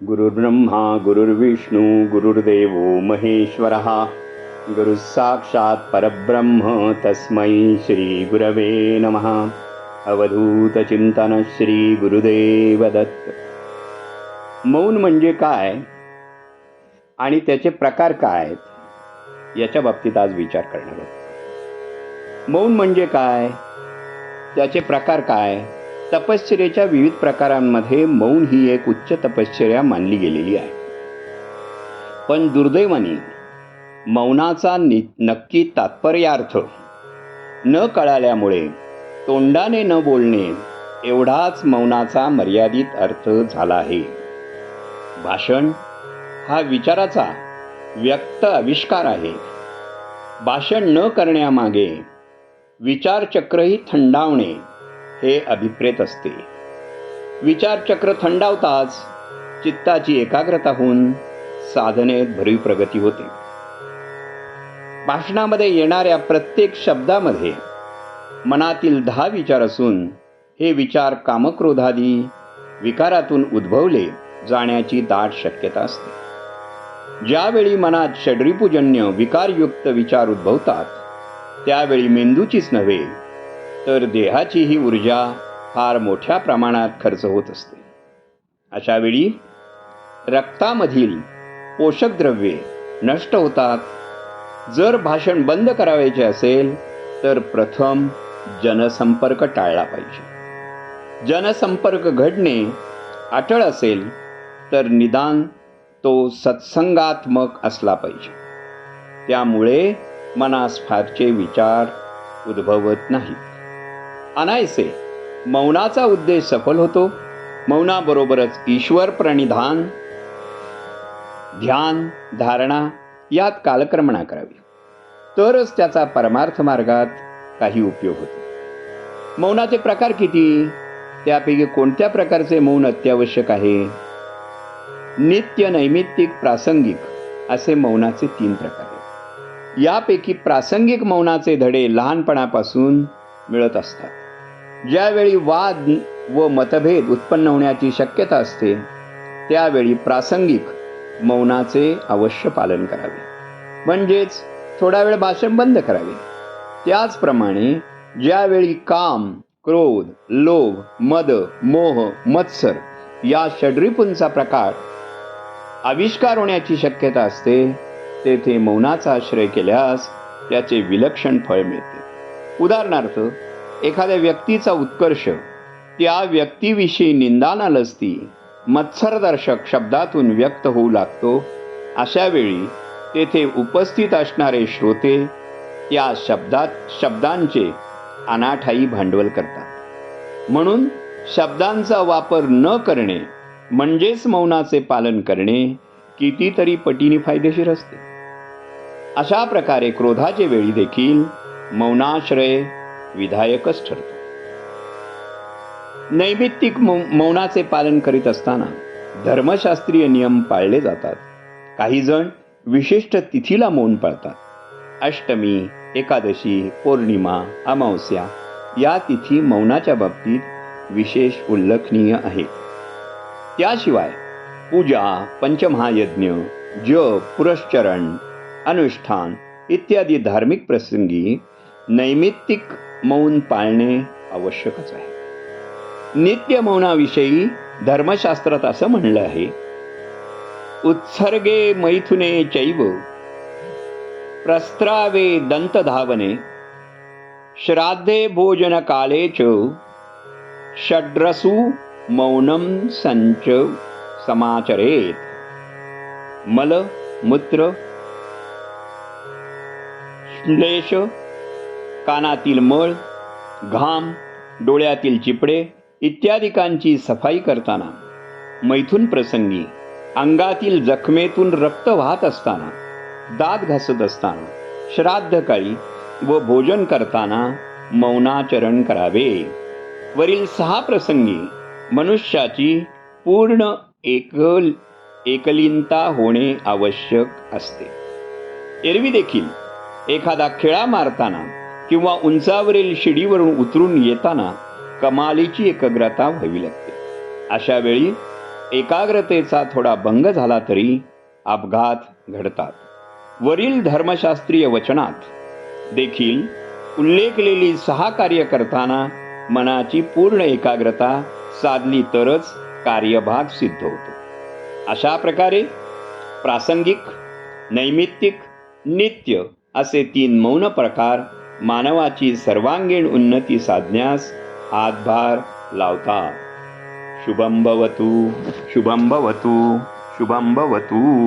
गुरुर्ब्रह्मा गुरुर्विष्णू गुरुर्देवो महेश्वरः गुरुः साक्षात् परब्रह्म तस्मै श्री गुरवे नमः. अवधूत चिंतन श्री गुरुदेव दत्त. मौन म्हणजे काय आणि त्याचे प्रकार काय आहेत याच्या बाबतीत आज विचार करणार आहोत. मौन म्हणजे काय, त्याचे प्रकार काय. तपश्चर्येच्या विविध प्रकारांमध्ये मौन ही एक उच्च तपश्चर्या मानली गेलेली आहे. पण दुर्दैवाने मौनाचा नक्की तात्पर्यार्थ न कळाल्यामुळे तोंडाने न बोलणे एवढाच मौनाचा मर्यादित अर्थ झाला आहे. भाषण हा विचाराचा व्यक्त आविष्कार आहे. भाषण न करण्यामागे विचारचक्रही थंडावणे हे अभिप्रेत असते. विचारचक्र थंडावताच चित्ताची एकाग्रता होऊन साधनेत भरीव प्रगती होते. भाषणामध्ये येणाऱ्या प्रत्येक शब्दामध्ये मनातील 10 विचार असून हे विचार कामक्रोधादी विकारातून उद्भवले जाण्याची दाट शक्यता असते. ज्यावेळी मनात षड्रिपुजन्य विकारयुक्त विचार उद्भवतात त्यावेळी मेंदूचीच नव्हे तर देहाचीही ऊर्जा फार मोठ्या प्रमाणात खर्च होत असते. अशा वेळी रक्तामधील पोषक द्रव्ये नष्ट होतात. जर भाषण बंद करायचे असेल तर प्रथम जनसंपर्क टाळला पाहिजे. जनसंपर्क घडणे अटळ असेल तर निदान तो सत्संगात्मक असला पाहिजे. त्यामुळे मनास फारचे विचार उद्भवत नाहीत. अनायसे मौनाचा उद्देश सफल होतो. मौनाबरोबरच ईश्वर प्रणिधान, ध्यान, धारणा यात कालक्रमणा करावी, तरच त्याचा परमार्थ मार्गात काही उपयोग होतो. मौनाचे प्रकार किती, त्यापैकी कोणत्या प्रकारचे मौन अत्यावश्यक आहे. नित्य, नैमित्तिक, प्रासंगिक असे मौनाचे 3 प्रकार आहेत. यापैकी प्रासंगिक मौनाचे धडे लहानपणापासून मिळत असतात. ज्यावेळी वाद व मतभेद उत्पन्न होण्याची शक्यता असते त्यावेळी प्रासंगिक मौनाचे अवश्य पालन करावे, म्हणजेच थोडा वेळ भाषण बंद करावे. त्याचप्रमाणे ज्यावेळी काम, क्रोध, लोभ, मद, मोह, मत्सर या षड्रिपूंचा प्रकार आविष्कार होण्याची शक्यता असते तेथे मौनाचा आश्रय केल्यास त्याचे विलक्षण फळ मिळते. उदाहरणार्थ, एखाद्या व्यक्तीचा उत्कर्ष त्या व्यक्तीविषयी निंदाना लसती मत्सरदर्शक शब्दातून व्यक्त होऊ लागतो. अशा वेळी तेथे उपस्थित असणारे श्रोते त्या शब्दांचे अनाठायी भांडवल करतात. म्हणून शब्दांचा वापर न करणे म्हणजेच मौनाचे पालन करणे कितीतरी पटीने फायदेशीर असते. अशा प्रकारे क्रोधाचे वेळी देखील मौनाश्रय विधायकच ठरतो. नैमित्तिक मौनाचे पालन करीत असताना धर्मशास्त्रीय नियम पाळले जातात. काही जण विशिष्ट तिथीला मौन पाळतात. अष्टमी, एकादशी, पौर्णिमा, अमावस्या या तिथी मौनाच्या बाबतीत विशेष उल्लेखनीय आहेत. त्याशिवाय पूजा, पंचमहायज्ञ, जप, पुरस्चरण, अनुष्ठान इत्यादी धार्मिक प्रसंगी नैमित्तिक मौन पाळणे आवश्यकच आहे. नित्य मौनाविषयी धर्मशास्त्रात असं म्हणलं आहे, उत्सर्गे मैथुने चैव प्रस्त्रावे दंतधावने श्राद्धे भोजन काले च षड्रसु मौनम संच समाचरेत. मल, मूत्र, श्लेष, कानातील मळ, घाम, डोळ्यातील चिपडे इत्यादिकांची सफाई करताना, मैथुन प्रसंगी, अंगातील जखमेतून रक्त वाहत असताना, दात घासत असताना, श्राद्धकाळी व भोजन करताना मौनाचरण करावे. वरील 6 प्रसंगी मनुष्याची पूर्ण एकलीनता होणे आवश्यक असते. एरवी देखील एखादा खेळा मारताना किंवा उंचावरील शिडीवरून उतरून येताना कमालीची एकाग्रता व्हावी लागते. अशा वेळी एकाग्रतेचा थोडा भंग झाला तरी अपघात घडतात. वरील धर्मशास्त्रीय वचनात देखील उल्लेखलेली 6 कार्य करताना मनाची पूर्ण एकाग्रता साधली तरच कार्यभाग सिद्ध होतो. अशा प्रकारे प्रासंगिक, नैमित्तिक, नित्य असे 3 मौन प्रकार मानवाची सर्वांगीण उन्नती साधण्यास हातभार लावतात. शुभं भवतु, शुभं भवतु, शुभं भवतु.